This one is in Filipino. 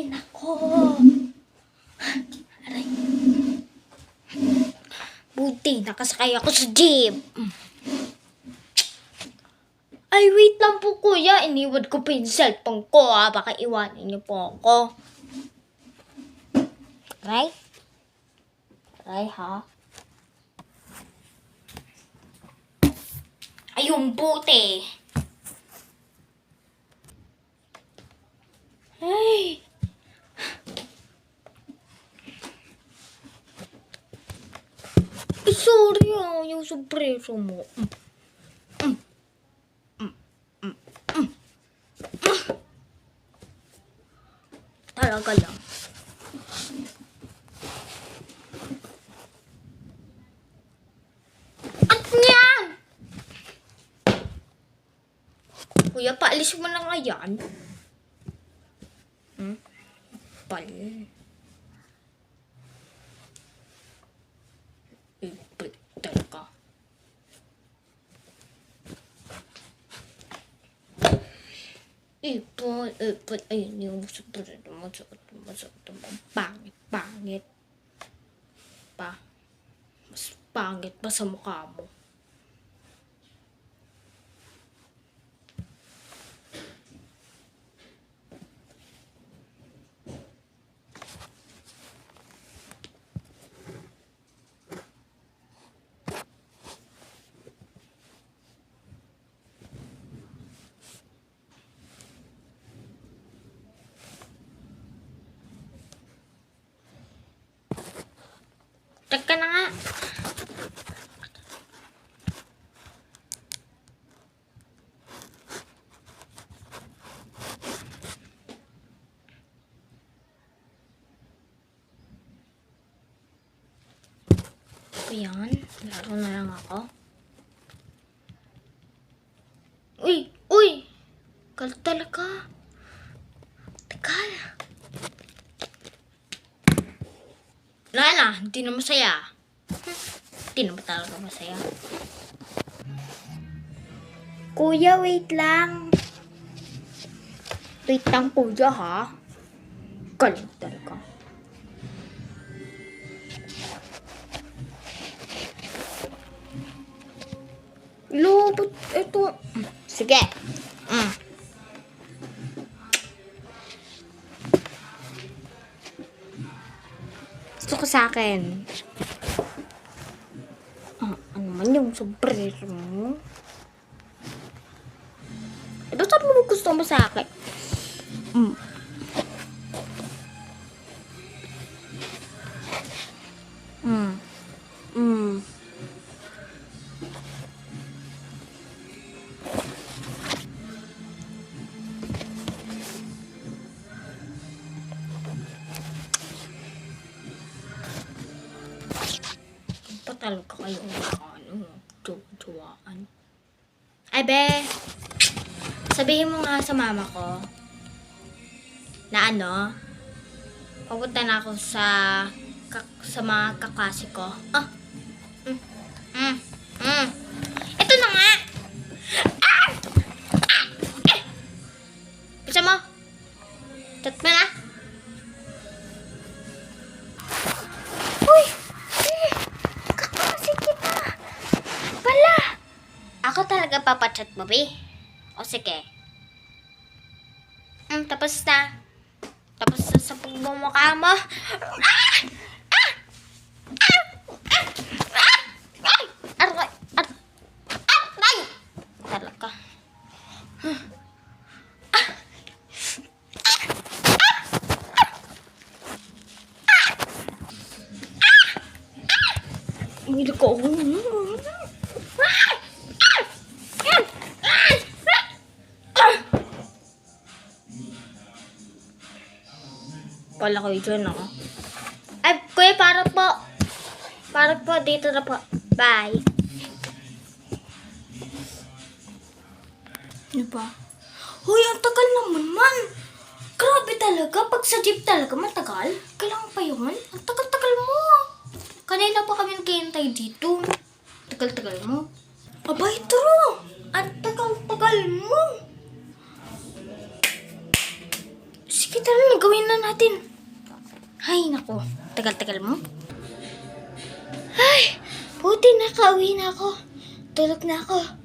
Ay, nako. Aray. Buti, nakasakay ako sa jeep. Ay, wait lang po kuya. Iniwan ko pa yung cellphone ko Baka iwanin niyo po ako. Aray? Aray ha? Ayun, buti. Ay. Ay, sorry yung sorpreso mo. Talaga lang. At yan! Kuya, paalis mo na nga yan. Pal. Talaga. Ipon. Ayun yung masakit. Pangit. Mas pangit pa sa mukha mo. Teka na nga. Ayan, laro na lang ako. Uy! Kal talaga. Tekal. Lala, hindi na masaya. Hindi na talaga masaya. Kuya, wait lang. Wait lang, kuya, ha? Galing talaga. Lobot, ito. Sige. Gusto ko sa akin. Ano man yung sorpreso mo? Ba't mo gusto mo sa akin? Talaga kayo jowa-jowaan. Ay, be. Sabihin mo nga sa mama ko na papunta na ako sa mga kaklase ko. Ito na nga. Bisa mo? Chat mo na. Ako talaga papachat mo, be? O sige. Tapos na. Tapos na sa pagmumukha mo. Talaga. Hindi ko. Wala ko dyan, Ay, kuya, para po, dito na po. Bye. Ano ba? Hoy, ang tagal naman man. Grabe talaga, pag sa jeep talaga matagal. Kailangan pa yun? Ang tagal-tagal mo. Kanina pa kami naghihintay dito. Tagal-tagal mo. Abay, true. Ang tagal-tagal mo. Sige tara na, gawin na natin. Ay, naku. Tagal-tagal mo. Ay, buti nakauwi na ako. Tulog na ako.